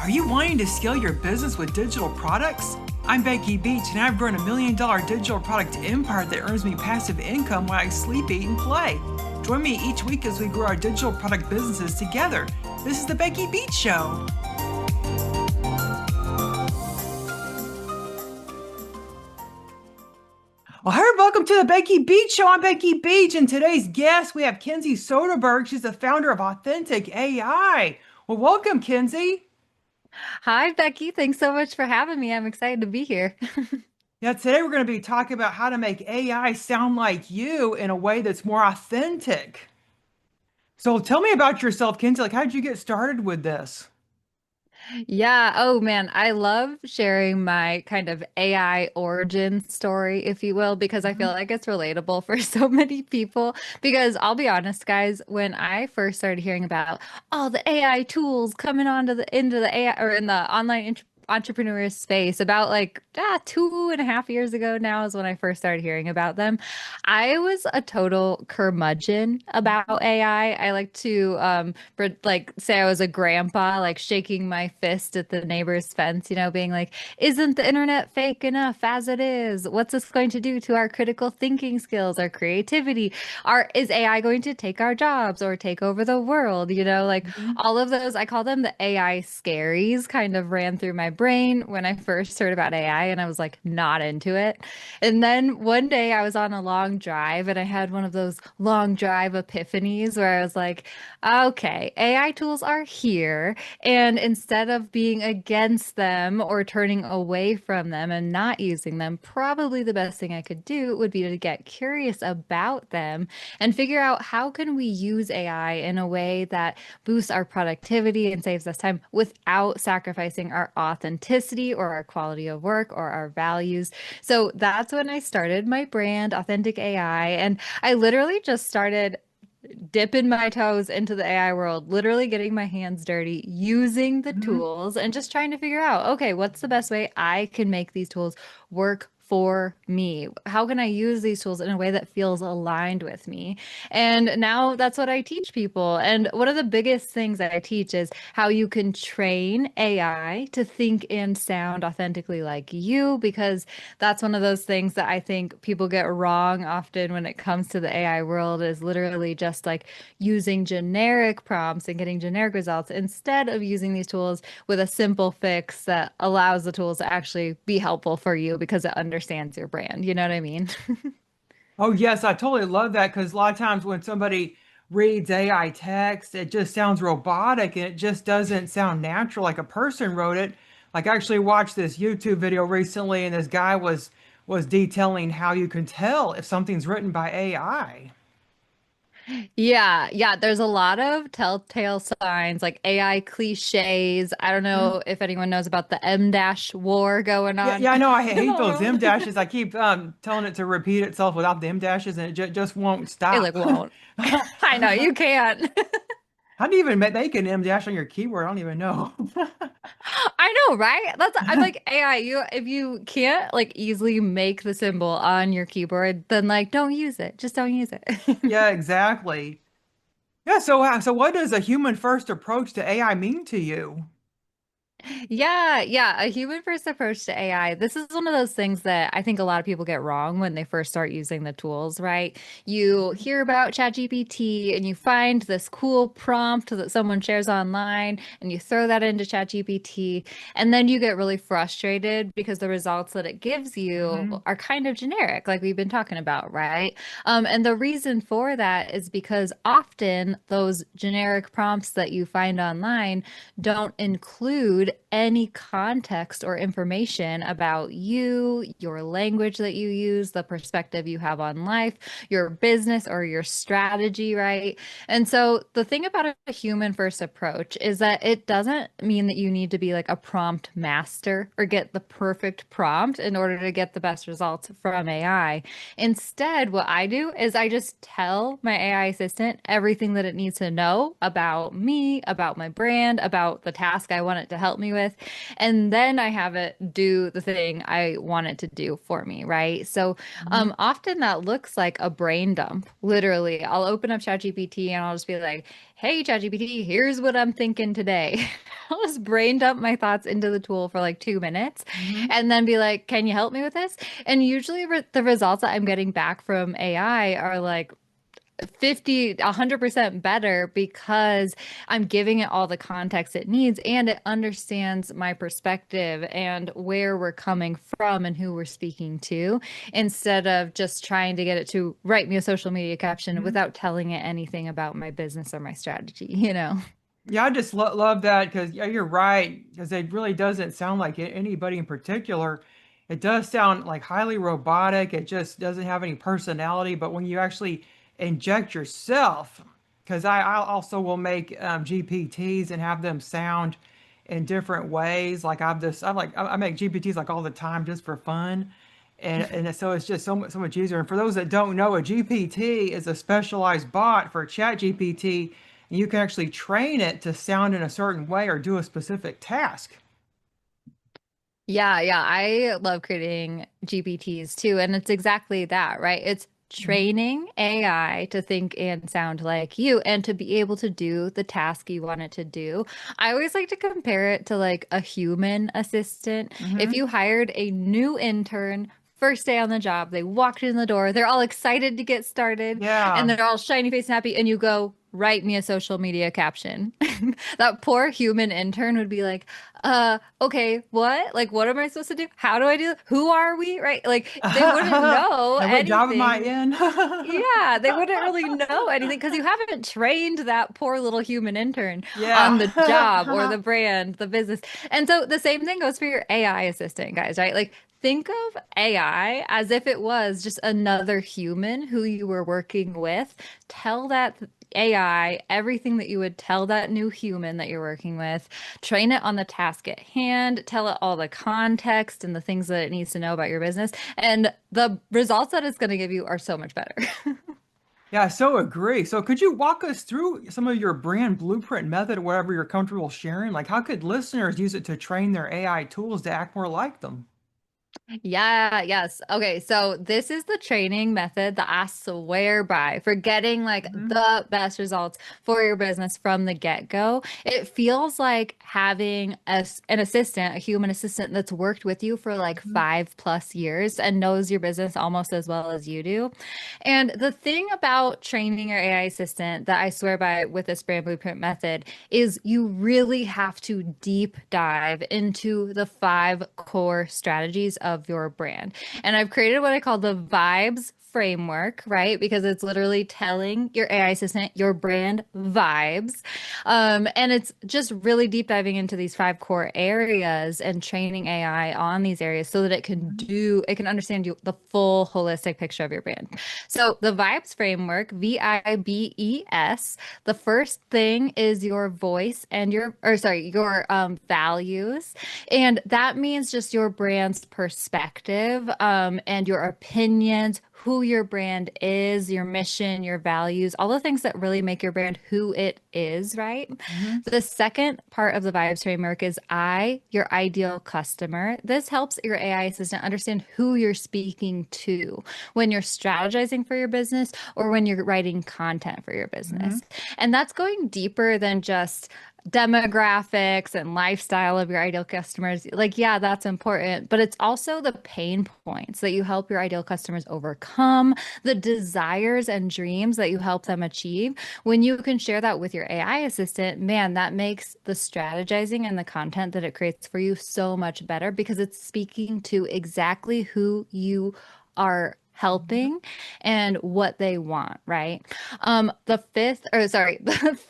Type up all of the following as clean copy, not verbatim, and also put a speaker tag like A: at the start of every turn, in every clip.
A: Are you wanting to scale your business with digital products? I'm Becky Beach, and I've grown $1 million digital product empire that earns me passive income while I sleep, eat, and play. Join me each week as we grow our digital product businesses together. This is the Becky Beach Show. Well, hi, welcome to the Becky Beach Show. I'm Becky Beach, and today's guest, we have Kinsey Soderberg. She's the founder of Authentic AI. Well, welcome, Kinsey.
B: Hi, Becky. Thanks so much for having me. I'm excited to be here.
A: Yeah, today we're going to be talking about how to make AI sound like you in a way that's more authentic. So tell me about yourself, Kinsey. Like, how did you get started with this?
B: Yeah. Oh, man. I love sharing my kind of AI origin story, if you will, because I feel
A: Mhm.
B: like it's relatable for so many people. Because I'll be honest, guys, when I first started hearing about all the AI tools coming onto the into the AI or in the online entrepreneur space about like 2.5 years ago now is when I first started hearing about them. I was a total curmudgeon about AI. I like to like say I was a grandpa, like shaking my fist at the neighbor's fence, being like, isn't the internet fake enough as it is? What's this going to do to our critical thinking skills, our creativity? Is AI going to take our jobs or take over the world? Like
A: Mhm.
B: all of those, I call them the AI scaries, kind of ran through my brain when I first heard about AI, and I was like not into it. And then one day I was on a long drive and I had one of those long drive epiphanies where I was like, okay, AI tools are here. And instead of being against them or turning away from them and not using them, probably the best thing I could do would be to get curious about them and figure out how can we use AI in a way that boosts our productivity and saves us time without sacrificing our authenticity or our quality of work or our values. So that's when I started my brand, Authentic AI. And I literally just started dipping my toes into the AI world, literally getting my hands dirty, using the
A: Mhm.
B: tools and just trying to figure out, okay, what's the best way I can make these tools work for me? How can I use these tools in a way that feels aligned with me? And now that's what I teach people. And one of the biggest things that I teach is how you can train AI to think and sound authentically like you, because that's one of those things that I think people get wrong often when it comes to the AI world is literally just like using generic prompts and getting generic results instead of using these tools with a simple fix that allows the tools to actually be helpful for you because it understands your brand. You know what I mean?
A: Oh, yes, I totally love that because a lot of times when somebody reads AI text, it just sounds robotic and it just doesn't sound natural like a person wrote it. Like I actually watched this YouTube video recently and this guy was detailing how you can tell if something's written by AI.
B: Yeah, yeah, there's a lot of telltale signs like AI cliches. I don't know if anyone knows about the M dash war going
A: Yeah,
B: on
A: yeah, I know. I
B: in the
A: hate those
B: world.
A: M dashes. I keep telling it to repeat itself without the M dashes, and it just won't
B: It
A: stop.
B: like won't. I know you can't.
A: How do you even make an M dash on your keyboard? I don't even know.
B: I know, right? I'm like AI, you if you can't like easily make the symbol on your keyboard, then like don't use it. Just don't use it.
A: Yeah, exactly. Yeah, so what does a human first approach to AI mean to you?
B: Yeah, yeah, a human first approach to AI. This is one of those things that I think a lot of people get wrong when they first start using the tools, right? You hear about ChatGPT and you find this cool prompt that someone shares online and you throw that into ChatGPT and then you get really frustrated because the results that it gives you
A: Mhm.
B: are kind of generic, like we've been talking about, right? And the reason for that is because often those generic prompts that you find online don't include any context or information about you, your language that you use, the perspective you have on life, your business or your strategy, right? And so the thing about a human first approach is that it doesn't mean that you need to be like a prompt master or get the perfect prompt in order to get the best results from AI. Instead, what I do is I just tell my AI assistant everything that it needs to know about me, about my brand, about the task I want it to help me with. with. And then I have it do the thing I want it to do for me, right? So
A: Mhm.
B: often that looks like a brain dump. Literally, I'll open up ChatGPT and I'll just be like, hey, ChatGPT, here's what I'm thinking today. I'll just brain dump my thoughts into the tool for like 2 minutes
A: Mhm.
B: and then be like, can you help me with this? And usually the results that I'm getting back from AI are like 50, 100% better because I'm giving it all the context it needs and it understands my perspective and where we're coming from and who we're speaking to instead of just trying to get it to write me a social media caption
A: Mhm.
B: without telling it anything about my business or my strategy, you know?
A: Yeah, I just lo love that because yeah, you're right because it really doesn't sound like anybody in particular. It does sound like highly robotic. It just doesn't have any personality. But when you actually inject yourself, because I also will make GPTs and have them sound in different ways. Like I make GPTs like all the time just for fun. And so it's just so much easier. And for those that don't know, a GPT is a specialized bot for ChatGPT, and you can actually train it to sound in a certain way or do a specific task.
B: Yeah, yeah, I love creating GPTs too. And it's exactly that, right? It's
A: Mhm.
B: training AI to think and sound like you and to be able to do the task you want it to do. I always like to compare it to like a human assistant. If
A: Hmm.
B: you hired a new intern, first day on the job, they walked in the door, they're all excited to get started, and
A: Yeah.
B: they're all shiny face and happy, and you go, write me a social media caption. That poor human intern would be like, okay, what? Like, what am I supposed to do? How do I do? Who are we? Right? Like, they wouldn't know
A: And what job am I
B: anything.
A: in?
B: Yeah, they wouldn't really know anything because you haven't trained that poor little human intern on the job or
A: Yeah.
B: the brand, the business. And so the same thing goes for your AI assistant, guys, right? Like, think of AI as if it was just another human who you were working with. Tell that AI everything that you would tell that new human that you're working with. Train it on the task at hand, tell it all the context and the things that it needs to know about your business. And the results that it's going to give you are so much better.
A: Yeah, I so agree. So could you walk us through some of your brand blueprint method, whatever you're comfortable sharing? Like how could listeners use it to train their AI tools to act more like them?
B: Yeah, yes. Okay, so this is the training method that I swear by for getting like
A: Hmm.
B: the best results for your business from the get-go. It feels like having an assistant, a human assistant that's worked with you for like
A: Hmm.
B: 5+ years and knows your business almost as well as you do. And the thing about training your AI assistant that I swear by with this brand blueprint method is you really have to deep dive into the 5 core strategies of your brand. And I've created what I call the vibes framework, right? Because it's literally telling your AI assistant your brand vibes. And it's just really deep diving into these 5 core areas and training AI on these areas so that it can understand you the full holistic picture of your brand. So the vibes framework, VIBES, the first thing is your voice and your values. And that means just your brand's perspective, and your opinions, who your brand is, your mission, your values, all the things that really make your brand who it is, right?
A: Hmm.
B: The second part of the vibes framework is your ideal customer. This helps your AI assistant understand who you're speaking to when you're strategizing for your business or when you're writing content for your
A: Hmm.
B: business. And that's going deeper than just demographics and lifestyle of your ideal customers. Like, yeah, that's important, but it's also the pain points that you help your ideal customers overcome, the desires and dreams that you help them achieve. When you can share that with your AI assistant, man, that makes the strategizing and the content that it creates for you so much better because it's speaking to exactly who you are helping and what they want, right? The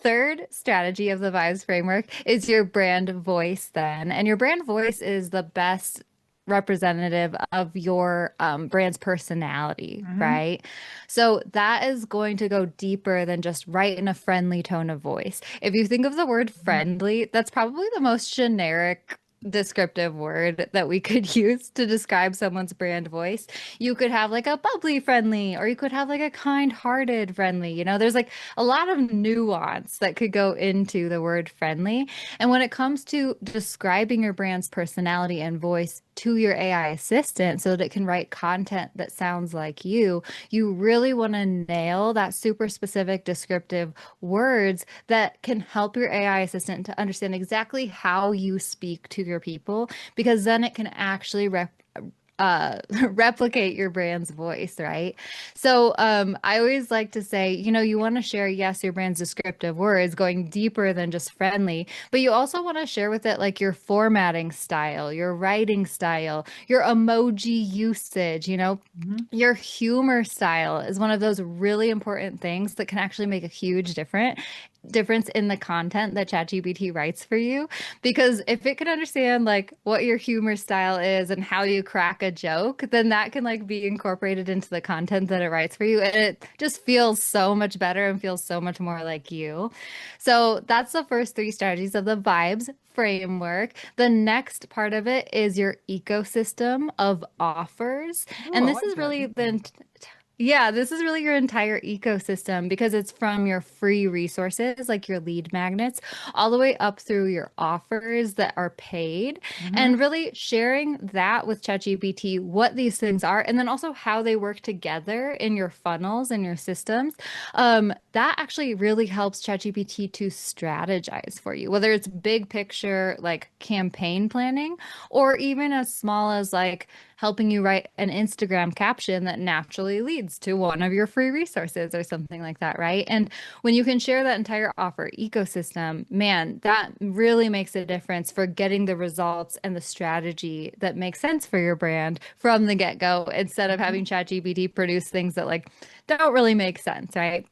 B: third strategy of the vibes framework is your brand voice then. And your brand voice is the best representative of your brand's personality,
A: Hmm.
B: right? So that is going to go deeper than just write in a friendly tone of voice. If you think of the word
A: Hmm.
B: friendly, that's probably the most generic descriptive word that we could use to describe someone's brand voice. You could have like a bubbly friendly, or you could have like a kind-hearted friendly. There's like a lot of nuance that could go into the word friendly. And when it comes to describing your brand's personality and voice to your AI assistant so that it can write content that sounds like you really want to nail that super specific descriptive words that can help your AI assistant to understand exactly how you speak to your people, because then it can actually replicate your brand's voice, right? So I always like to say, you want to share, yes, your brand's descriptive words going deeper than just friendly, but you also want to share with it like your formatting style, your writing style, your emoji usage,
A: Mhm.
B: your humor style is one of those really important things that can actually make a huge difference in the content that ChatGPT writes for you. Because if it can understand like what your humor style is and how you crack a joke, then that can like be incorporated into the content that it writes for you. And it just feels so much better and feels so much more like you. So that's the first three strategies of the vibes framework. The next part of it is your ecosystem of offers.
A: Oh,
B: And
A: I
B: this
A: like
B: is
A: that.
B: really
A: Thank you.
B: yeah, this is really your entire ecosystem because it's from your free resources, like your lead magnets, all the way up through your offers that are paid, and
A: Hmm.
B: really sharing that with ChatGPT, what these things are, and then also how they work together in your funnels and your systems. That actually really helps ChatGPT to strategize for you, whether it's big picture, like campaign planning, or even as small as like helping you write an Instagram caption that naturally leads to one of your free resources or something like that, right? And when you can share that entire offer ecosystem, man, that really makes a difference for getting the results and the strategy that makes sense for your brand from the get-go instead of having
A: Hmm.
B: ChatGPT produce things that like don't really make sense, right?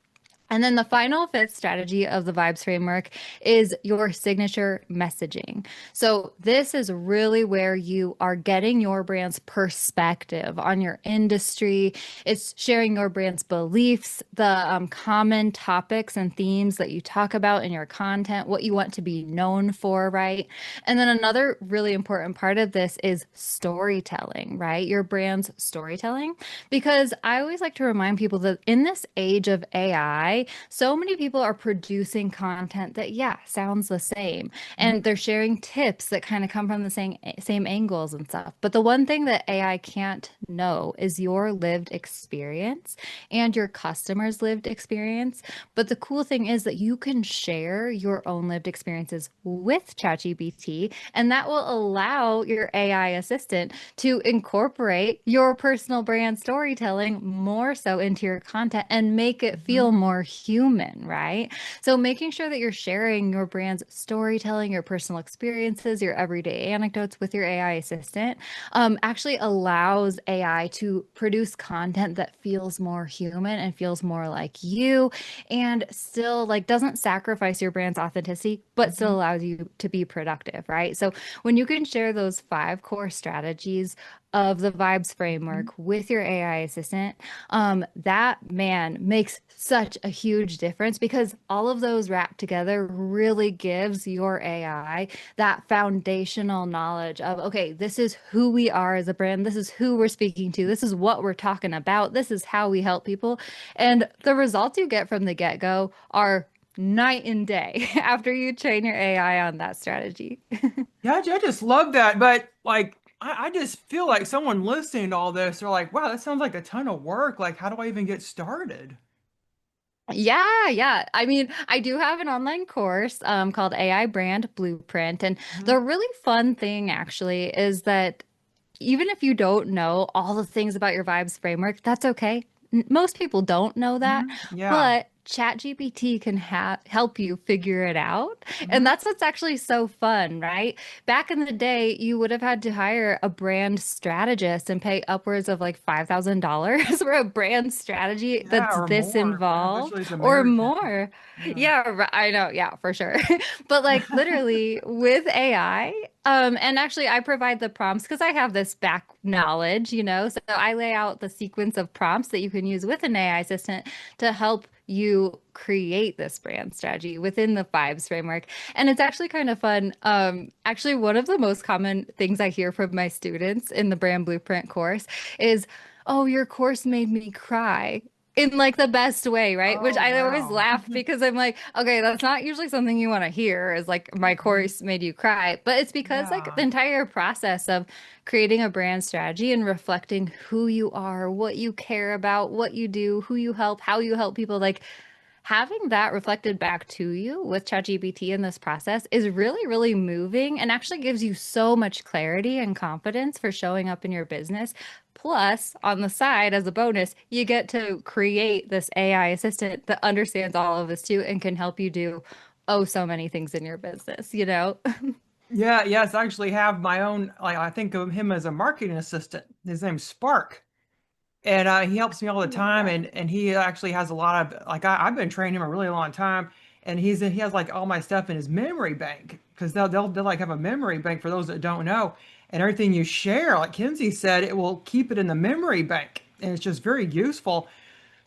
B: And then the final fifth strategy of the vibes framework is your signature messaging. So this is really where you are getting your brand's perspective on your industry. It's sharing your brand's beliefs, the common topics and themes that you talk about in your content, what you want to be known for, right? And then another really important part of this is storytelling, right? Your brand's storytelling. Because I always like to remind people that in this age of AI, so many people are producing content that, yeah, sounds the same. And they're sharing tips that kind of come from the same angles and stuff. But the one thing that AI can't know is your lived experience and your customers' lived experience. But the cool thing is that you can share your own lived experiences with ChatGPT, and that will allow your AI assistant to incorporate your personal brand storytelling more so into your content and make it
A: Hmm.
B: feel more human, right? So making sure that you're sharing your brand's storytelling, your personal experiences, your everyday anecdotes with your AI assistant actually allows AI to produce content that feels more human and feels more like you, and still like doesn't sacrifice your brand's authenticity, but still
A: Hmm.
B: allows you to be productive, right? So when you can share those five core strategies of the vibes framework with your AI assistant, that man makes such a huge difference because all of those wrapped together really gives your AI that foundational knowledge of, okay, this is who we are as a brand. This is who we're speaking to. This is what we're talking about. This is how we help people. And the results you get from the get-go are night and day after you train your AI on that strategy.
A: Yeah, I just love that. But like, I just feel like someone listening to all this, they're like, wow, that sounds like a ton of work. Like, how do I even get started?
B: Yeah, yeah. I mean, I do have an online course called AI Brand Blueprint. And
A: Hmm.
B: the really fun thing actually is that even if you don't know all the things about your vibes framework, that's okay. Most people don't know that,
A: Hmm. Yeah.
B: but ChatGPT can help you figure it out. And
A: Hmm.
B: that's what's actually so fun, right? Back in the day, you would have had to hire a brand strategist and pay upwards of like $5,000 for a brand strategy
A: Yeah,
B: that's
A: or
B: this
A: more. Yeah,
B: involved
A: especially as
B: or
A: Americans.
B: more.
A: Yeah.
B: Yeah, I know. Yeah, for sure. But like literally with AI, and actually, I provide the prompts because I have this back knowledge, So I lay out the sequence of prompts that you can use with an AI assistant to help you create this brand strategy within the fives framework. And it's actually kind of fun. Actually, one of the most common things I hear from my students in the brand blueprint course is, oh, your course made me cry. In like the best way, right? Which
A: Oh,
B: I always
A: wow.
B: laugh because I'm like, okay, that's not usually something you want to hear is like my
A: Mhm.
B: course made you cry. But it's because like the
A: Yeah.
B: entire process of creating a brand strategy and reflecting who you are, what you care about, what you do, who you help, how you help people, like having that reflected back to you with ChatGPT in this process is really, really moving and actually gives you so much clarity and confidence for showing up in your business. Plus, on the side, as a bonus, you get to create this AI assistant that understands all of this too and can help you do oh so many things in your business, you know?
A: Yeah, yes, I actually have my own, like I think of him as a marketing assistant. His name's Spark. And he helps me all the time, and he actually has a lot of like I've been training him a really long time, and he has like all my stuff in his memory bank because they'll like have a memory bank for those that don't know, and everything you share, like Kinsey said, it will keep it in the memory bank, and it's just very useful.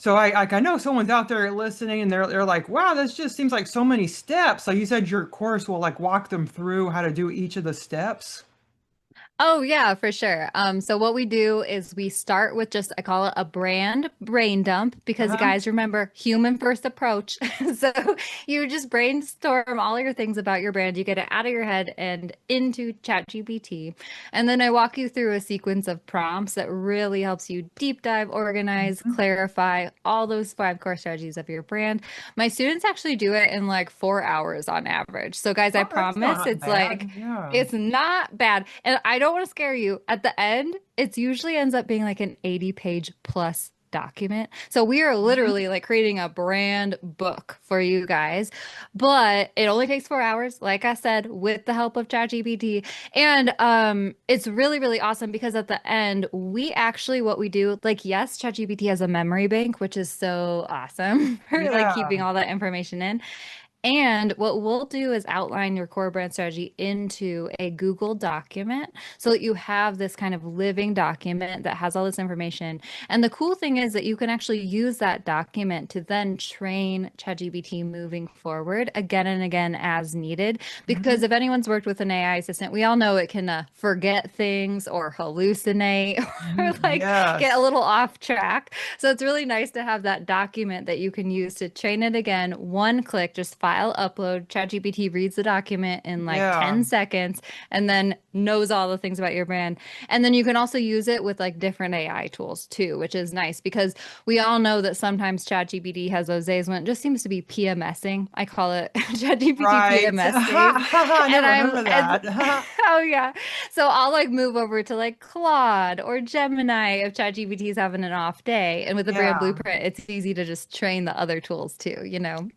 A: So I know someone's out there listening, and they're like, wow, this just seems like so many steps. So you said your course will like walk them through how to do each of the steps.
B: Oh yeah, for sure. So what we do is we start with just I call it a brand brain dump because
A: Uh-huh.
B: guys, remember human first approach. So you just brainstorm all your things about your brand. You get it out of your head and into ChatGPT. And then I walk you through a sequence of prompts that really helps you deep dive, organize,
A: Mhm.
B: clarify all those five core strategies of your brand. My students actually do it in like 4 hours on average. So guys, I
A: Oh, that's
B: promise
A: not
B: it's like
A: bad. Yeah.
B: it's not bad. And I don't want to scare you. At the end, it usually ends up being like an 80-page plus document. So we are
A: Mhm.
B: literally like creating a brand book for you guys. But it only takes 4 hours, like I said, with the help of ChatGPT. And it's really, really awesome because at the end, we actually what we do, like, yes, ChatGPT has a memory bank, which is so awesome for like
A: Yeah.
B: keeping all that information in. And what we'll do is outline your core brand strategy into a Google document so that you have this kind of living document that has all this information. And the cool thing is that you can actually use that document to then train ChatGPT moving forward again and again as needed. Because
A: Mhm.
B: if anyone's worked with an AI assistant, we all know it can forget things or hallucinate or
A: Mhm.
B: like get a
A: Yes.
B: little off track. So it's really nice to have that document that you can use to train it again. One click, just file upload. ChatGPT reads the document in like
A: Yeah.
B: 10 seconds and then knows all the things about your brand. And then you can also use it with like different AI tools too, which is nice because we all know that sometimes ChatGPT has those days when it just seems to be PMSing. I call it ChatGPT
A: Right.
B: PMS days.
A: I
B: And
A: never
B: I'm,
A: heard of
B: and
A: that.
B: oh yeah. So I'll like move over to like Claude or Gemini if ChatGPT is having an off day. And with the brand
A: Yeah.
B: blueprint, it's easy to just train the other tools too, you know?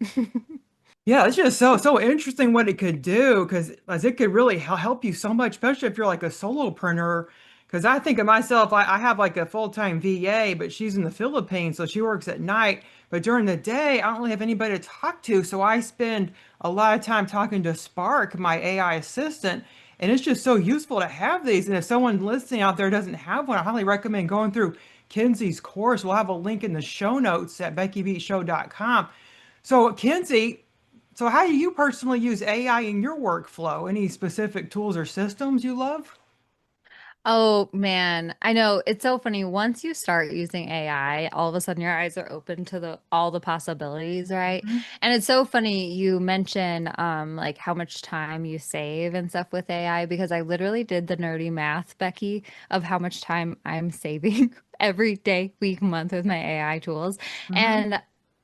A: Yeah, it's just so interesting what it could do because as it could really help you so much, especially if you're like a solopreneur. Because I think of myself, I have like a full-time VA, but she's in the Philippines, so she works at night. But during the day, I don't really have anybody to talk to, so I spend a lot of time talking to Spark, my AI assistant, and it's just so useful to have these. And if someone listening out there doesn't have one, I highly recommend going through Kinsey's course. We'll have a link in the show notes at beckybeachshow.com. So, Kinsey, so how do you personally use AI in your workflow? Any specific tools or systems you love?
B: Oh man, I know it's so funny. Once you start using AI, all of a sudden your eyes are open to the all the possibilities, right?
A: Mhm.
B: And it's so funny you mention like how much time you save and stuff with AI because I literally did the nerdy math, Becky, of how much time I'm saving every day, week, month with my AI tools.
A: Mhm.
B: And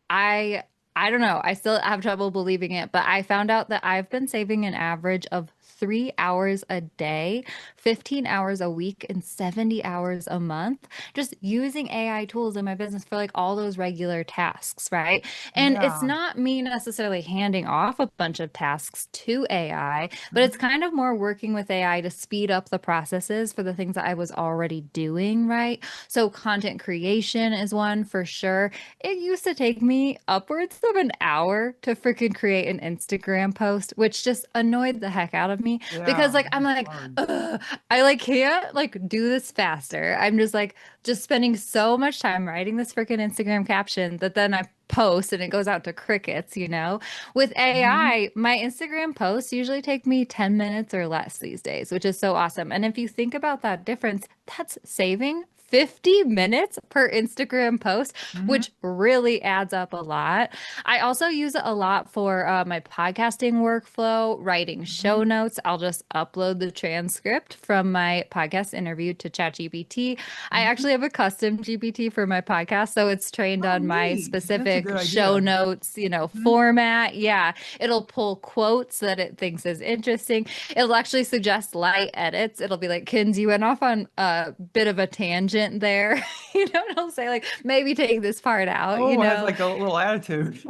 B: I I don't know. I still have trouble believing it, but I found out that I've been saving an average of 3 hours a day, 15 hours a week, and 70 hours a month just using AI tools in my business for like all those regular tasks, right? And it's
A: Yeah.
B: not me necessarily handing off a bunch of tasks to AI, but it's
A: Mhm.
B: kind of more working with AI to speed up the processes for the things that I was already doing, right? So content creation is one for sure. It used to take me upwards of an hour to freaking create an Instagram post, which just annoyed the heck out of me because
A: Yeah.
B: like I'm
A: It's
B: like,
A: hard.
B: ugh, I like can't like do this faster. I'm just like just spending so much time writing this freaking Instagram caption that then I post and it goes out to crickets, you know? With
A: Mhm.
B: AI, my Instagram posts usually take me 10 minutes or less these days, which is so awesome. And if you think about that difference, that's saving 50 minutes per Instagram post,
A: Mhm.
B: which really adds up a lot. I also use it a lot for my podcasting workflow, writing show
A: Mhm.
B: notes. I'll just upload the transcript from my podcast interview to ChatGPT. I
A: Mhm.
B: actually have a custom GPT for my podcast, so it's trained
A: Oh,
B: on my
A: neat. That's a
B: specific
A: good
B: show
A: idea.
B: notes,
A: Mhm.
B: format. Yeah, it'll pull quotes that it thinks is interesting. It'll actually suggest light edits. It'll be like, Kinsey, you went off on a bit of a tangent there. It'll say like, maybe take this part out,
A: Oh, it has like a little attitude.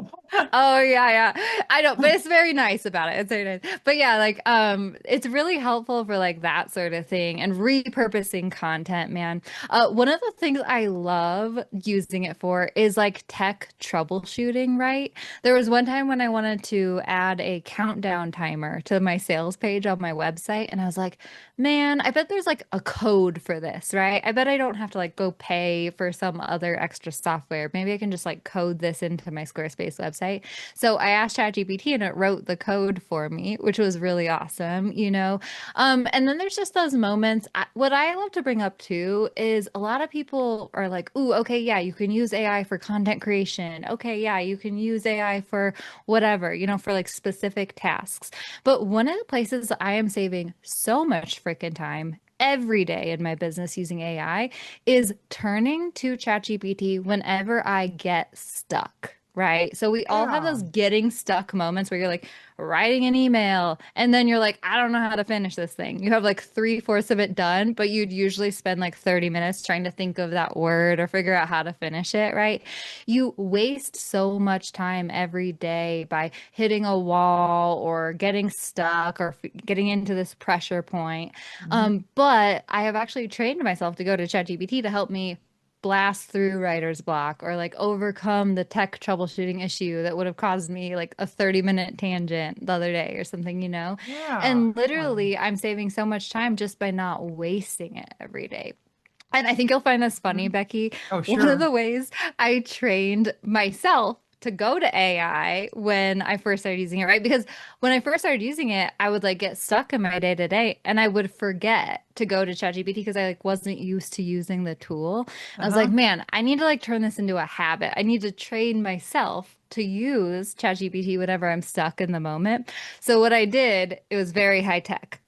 B: Oh yeah, yeah. I know, but it's very nice about it. It's very nice. But yeah, like it's really helpful for like that sort of thing and repurposing content, man. One of the things I love using it for is like tech troubleshooting, right? There was one time when I wanted to add a countdown timer to my sales page on my website, and I was like, man, I bet there's like a code for this, right? I bet I don't have to like go pay for some other extra software. Maybe I can just like code this into my Squarespace website. So I asked ChatGPT and it wrote the code for me, which was really awesome. And then there's just those moments. What I love to bring up too is a lot of people are like, "Ooh, okay, yeah, you can use AI for content creation. Okay, yeah, you can use AI for whatever, for like specific tasks." But one of the places I am saving so much freaking time every day in my business using AI is turning to ChatGPT whenever I get stuck. Right. So we all have
A: Yeah.
B: those getting stuck moments where you're like writing an email and then you're like, I don't know how to finish this thing. You have like three-fourths of it done, but you'd usually spend like 30 minutes trying to think of that word or figure out how to finish it. Right. You waste so much time every day by hitting a wall or getting stuck or getting into this pressure point.
A: Mhm.
B: But I have actually trained myself to go to ChatGPT to help me blast through writer's block or like overcome the tech troubleshooting issue that would have caused me like a 30-minute tangent the other day or something.
A: Yeah.
B: And
A: Yeah.
B: literally, I'm saving so much time just by not wasting it every day. And I think you'll find this funny,
A: Mhm.
B: Becky.
A: Oh,
B: One of
A: sure.
B: the ways I trained myself to go to AI when I first started using it, right? Because when I first started using it, I would like get stuck in my day to day and I would forget to go to ChatGPT because I like wasn't used to using the tool. I was like,
A: Uh-huh.
B: man, I need to like turn this into a habit. I need to train myself to use ChatGPT whenever I'm stuck in the moment. So what I did, it was very high tech.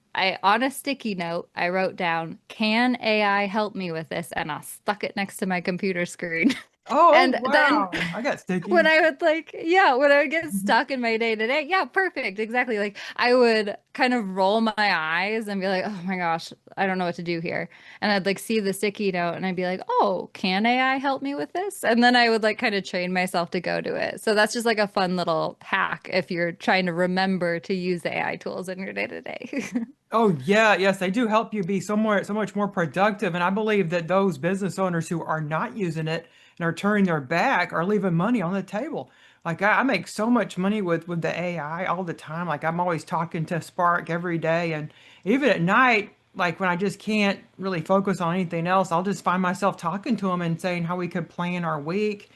B: On a sticky note, I wrote down, "Can AI help me with this?" And I stuck it next to my computer screen.
A: Oh,
B: And then
A: wow. I got
B: when
A: stickies.
B: I would like, yeah, when I would get
A: Mhm.
B: stuck in my day to day, yeah, perfect, exactly. Like I would kind of roll my eyes and be like, oh my gosh, I don't know what to do here. And I'd like see the sticky note and I'd be like, oh, can AI help me with this? And then I would like kind of train myself to go to it. So that's just like a fun little hack if you're trying to remember to use AI tools in your day to day.
A: Oh yeah, yes, they do help you be so much more productive. And I believe that those business owners who are not using it and are turning their back are leaving money on the table. Like I make so much money with the AI all the time. Like I'm always talking to Spark every day, and even at night, like when I just can't really focus on anything else, I'll just find myself talking to him and saying how we could plan our week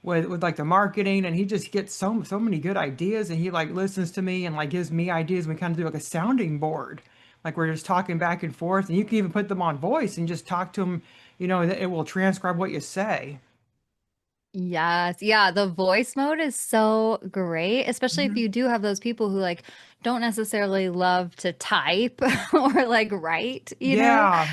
A: with like the marketing, and he just gets so many good ideas, and he like listens to me and like gives me ideas. We kind of do like a sounding board, like we're just talking back and forth, and you can even put them on voice and just talk to them, and it will transcribe what you say.
B: Yes. Yeah. The voice mode is so great, especially if
A: Hmm.
B: you do have those people who like don't necessarily love to type or like write.
A: Yeah.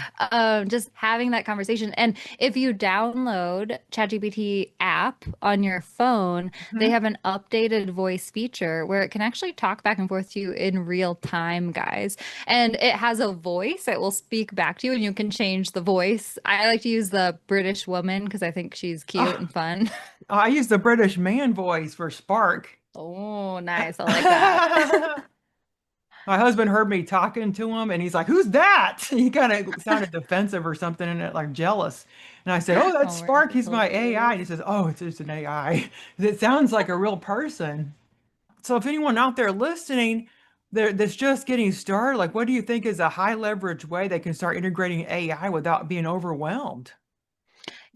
B: Just having that conversation. And if you download ChatGPT app on your phone, they
A: Hmm.
B: have an updated voice feature where it can actually talk back and forth to you in real time, guys. And it has a voice. It will speak back to you and you can change the voice. I like to use the British woman because I think she's cute
A: Oh,
B: and fun.
A: I use the British man voice for Spark.
B: Oh, nice. I like that.
A: My husband heard me talking to him and he's like, "Who's that?" He kind of sounded defensive or something and like jealous. And I said, "Oh, that's
B: Oh my
A: Spark. He's my AI." And
B: goodness.
A: he says, "Oh, it's just an AI." It sounds like a real person. So if anyone out there listening that's just getting started, like what do you think is a high leverage way they can start integrating AI without being overwhelmed?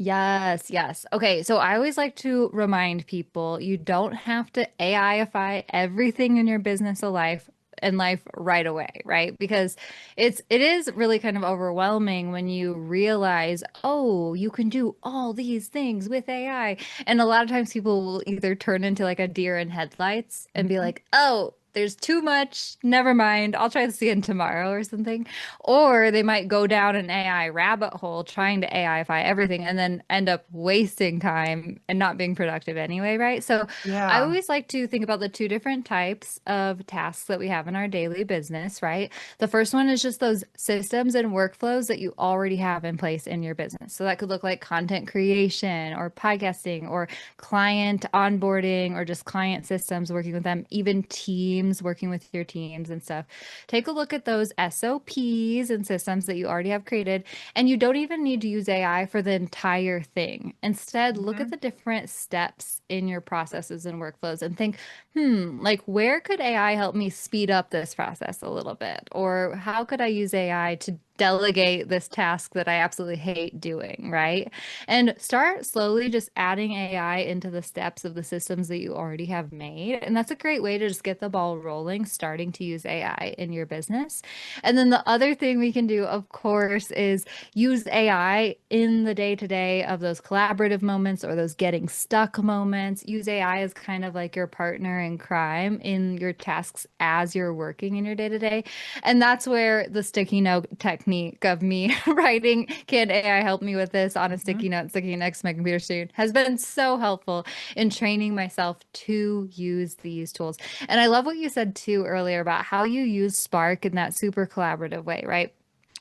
B: Yes, yes. Okay, so I always like to remind people you don't have to AIify everything in your business or life and life right away, right? Because it is really kind of overwhelming when you realize, oh, you can do all these things with AI. And a lot of times people will either turn into like a deer in headlights and be
A: Mhm.
B: like, oh, there's too much. Never mind. I'll try this again tomorrow or something. Or they might go down an AI rabbit hole trying to AIify everything and then end up wasting time and not being productive anyway, right? So I
A: Yeah.
B: always like to think about the two different types of tasks that we have in our daily business, right? The first one is just those systems and workflows that you already have in place in your business. So that could look like content creation or podcasting or client onboarding or just client systems, working with them, even teams, working with your teams and stuff. Take a look at those SOPs and systems that you already have created, and you don't even need to use AI for the entire thing. Instead, look at
A: Mhm.
B: the different steps in your processes and workflows and think, like where could AI help me speed up this process a little bit? Or how could I use AI to delegate this task that I absolutely hate doing, right? And start slowly just adding AI into the steps of the systems that you already have made. And that's a great way to just get the ball rolling, starting to use AI in your business. And then the other thing we can do, of course, is use AI in the day to day of those collaborative moments or those getting stuck moments. Use AI as kind of like your partner in crime in your tasks as you're working in your day to day. And that's where the sticky note technique of me writing, can AI help me with this on a sticky
A: Mhm.
B: note, sticking next to my computer screen has been so helpful in training myself to use these tools. And I love what you said too earlier about how you use Spark in that super collaborative way, right?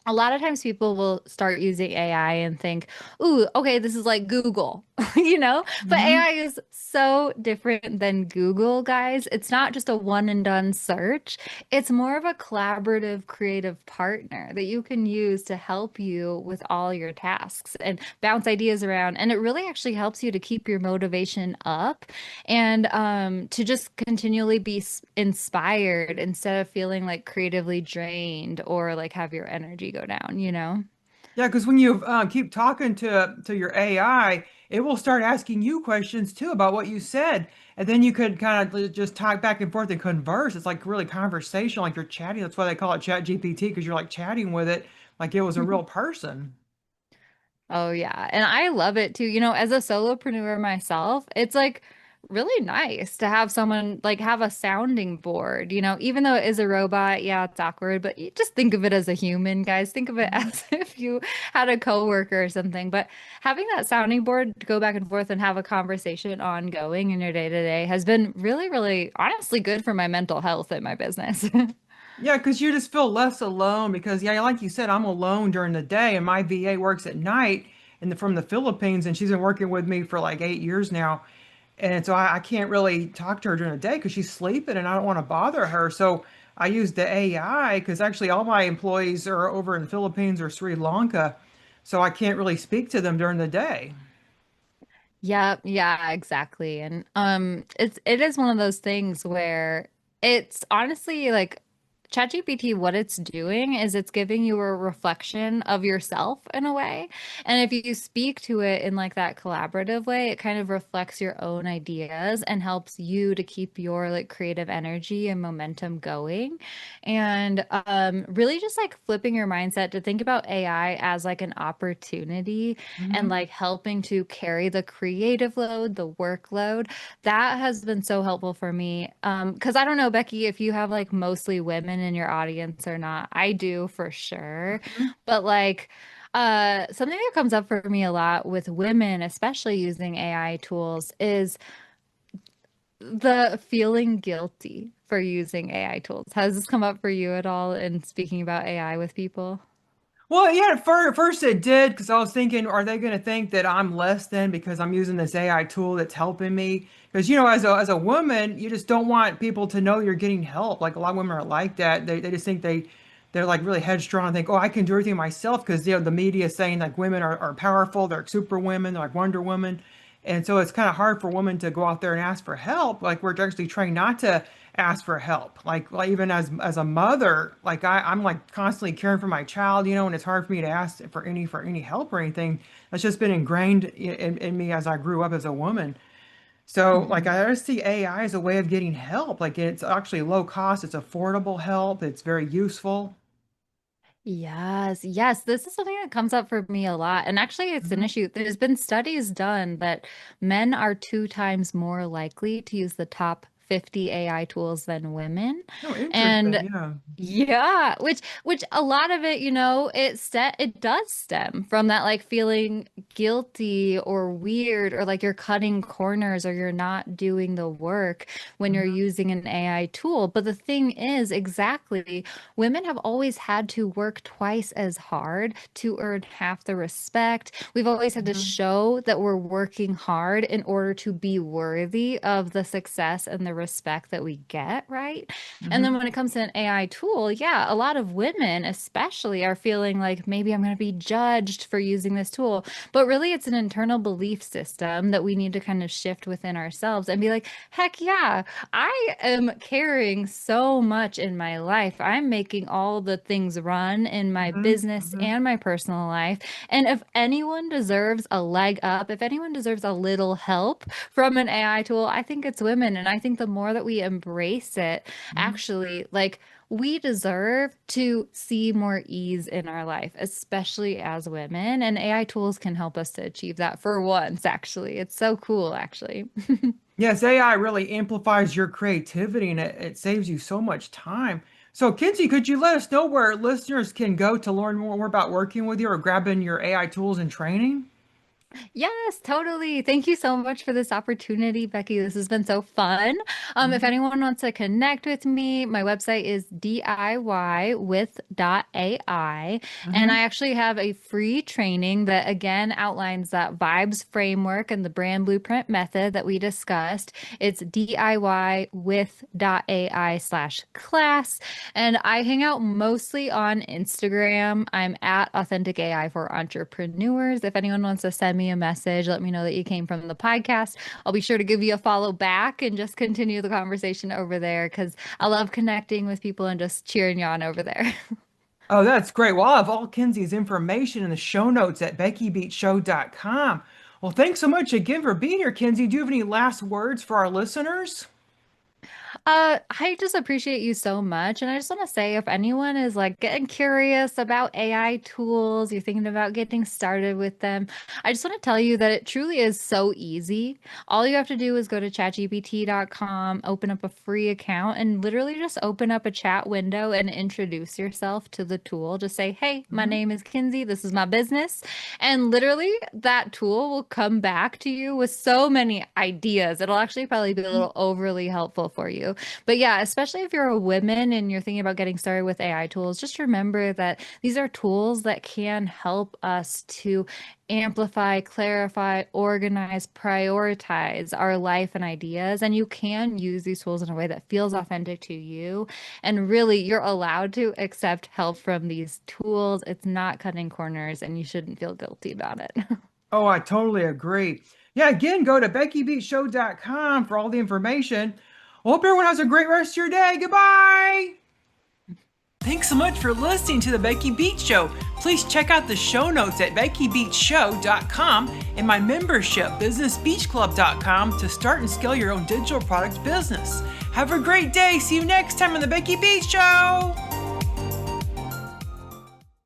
B: A lot of times people will start using AI and think, ooh, okay, this is like Google, you know? But AI
A: Mhm.
B: is so different than Google, guys. It's not just a one and done search. It's more of a collaborative, creative partner that you can use to help you with all your tasks and bounce ideas around. And it really actually helps you to keep your motivation up and to just continually be inspired instead of feeling like creatively drained or like have your energy go down, you know?
A: Yeah, because when you keep talking to your AI, it will start asking you questions too about what you said, and then you could kind of just talk back and forth and converse. It's like really conversational, like you're chatting. That's why they call it ChatGPT, because you're like chatting with it like it was a real person.
B: Oh yeah. And I love it too. You know, as a solopreneur myself, it's like really nice to have someone like have a sounding board, you know, even though it is a robot, yeah, it's awkward, but you just think of it as a human, guys. Think of it
A: Mhm.
B: as if you had a coworker or something. But having that sounding board to go back and forth and have a conversation ongoing in your day to day has been really, really honestly good for my mental health in my business.
A: Yeah, because you just feel less alone because, yeah, like you said, I'm alone during the day and my VA works at night from the Philippines and she's been working with me for like 8 years now. And so I can't really talk to her during the day because she's sleeping and I don't want to bother her. So I use the AI because actually all my employees are over in the Philippines or Sri Lanka. So I can't really speak to them during the day.
B: Yeah, yeah, exactly. And it is one of those things where it's honestly like ChatGPT, what it's doing is it's giving you a reflection of yourself in a way. And if you speak to it in like that collaborative way, it kind of reflects your own ideas and helps you to keep your like creative energy and momentum going. And really just like flipping your mindset to think about AI as like an opportunity and
A: Hmm.
B: like helping to carry the creative load, the workload. That has been so helpful for me. Because I don't know, Becky, if you have like mostly women in your audience or not. I do for sure.
A: Hmm.
B: But like, something that comes up for me a lot with women, especially using AI tools, is the feeling guilty for using AI tools. Has this come up for you at all in speaking about AI with people?
A: Well, yeah, at first it did because I was thinking, are they going to think that I'm less than because I'm using this AI tool that's helping me? Because, as a woman, you just don't want people to know you're getting help. Like a lot of women are like that. They just think they're like really headstrong and think, oh, I can do everything myself because, the media is saying like women are powerful. They're super women. They're like Wonder Woman. And so it's kind of hard for women to go out there and ask for help. Like we're actually trained not to ask for help. Like even as a mother, like I'm like constantly caring for my child, and it's hard for me to ask for any help or anything. That's just been ingrained in me as I grew up as a woman. So like
B: Mhm.
A: I just see AI as a way of getting help. Like it's actually low cost, it's affordable help, it's very useful.
B: Yes, yes. This is something that comes up for me a lot. And actually, it's an
A: Hmm.
B: issue. There's been studies done that men are 2 times more likely to use the top 50 AI tools than women.
A: Oh, interesting.
B: And
A: Yeah.
B: yeah, which a lot of it, it does stem from that like feeling guilty or weird or like you're cutting corners or you're not doing the work when you're
A: Hmm.
B: using an AI tool. But the thing is, exactly, women have always had to work twice as hard to earn half the respect. We've always had to
A: Hmm.
B: show that we're working hard in order to be worthy of the success and the respect that we get, right? And then
A: Hmm.
B: when it comes to an AI tool, yeah, a lot of women especially are feeling like maybe I'm going to be judged for using this tool. But really, it's an internal belief system that we need to kind of shift within ourselves and be like, heck yeah, I am carrying so much in my life. I'm making all the things run in my
A: Hmm.
B: business
A: Hmm.
B: and my personal life. And if anyone deserves a leg up, if anyone deserves a little help from an AI tool, I think it's women. And I think the more that we embrace it,
A: Hmm.
B: actually, like, we deserve to see more ease in our life, especially as women. And AI tools can help us to achieve that for once, actually. It's so cool, actually.
A: Yes, AI really amplifies your creativity and it saves you so much time. So, Kinsey, could you let us know where listeners can go to learn more about working with you or grabbing your AI tools and training?
B: Yes, totally. Thank you so much for this opportunity, Becky. This has been so fun. If
A: Hmm.
B: anyone wants to connect with me, my website is DIY with.ai. And I
A: Hmm.
B: actually have a free training that again outlines that vibes framework and the brand blueprint method that we discussed. It's DIY with.ai/class. And I hang out mostly on Instagram. I'm at Authentic AI for Entrepreneurs. If anyone wants to send me a message, let me know that you came from the podcast. I'll be sure to give you a follow back and just continue the conversation over there because I love connecting with people and just cheering you on over there.
A: Oh, that's great. Well, I'll have all Kinsey's information in the show notes at beckybeatshow.com. Well, thanks so much again for being here, Kinsey. Do you have any last words for our listeners?
B: I just appreciate you so much. And I just want to say if anyone is like getting curious about AI tools, you're thinking about getting started with them, I just want to tell you that it truly is so easy. All you have to do is go to chatgpt.com, open up a free account, and literally just open up a chat window and introduce yourself to the tool. Just say, hey, my
A: Hmm.
B: name is Kinsey. This is my business. And literally, that tool will come back to you with so many ideas. It'll actually probably be a little overly helpful for you. But yeah, especially if you're a woman and you're thinking about getting started with AI tools, just remember that these are tools that can help us to amplify, clarify, organize, prioritize our life and ideas. And you can use these tools in a way that feels authentic to you. And really, you're allowed to accept help from these tools. It's not cutting corners, and you shouldn't feel guilty about it.
A: Oh, I totally agree. Yeah, again, go to beckybeatshow.com for all the information. Well, hope everyone has a great rest of your day. Goodbye. Thanks so much for listening to the Becky Beach Show. Please check out the show notes at beckybeachshow.com and my membership, businessbeachclub.com, to start and scale your own digital product business. Have a great day. See you next time on the Becky Beach Show.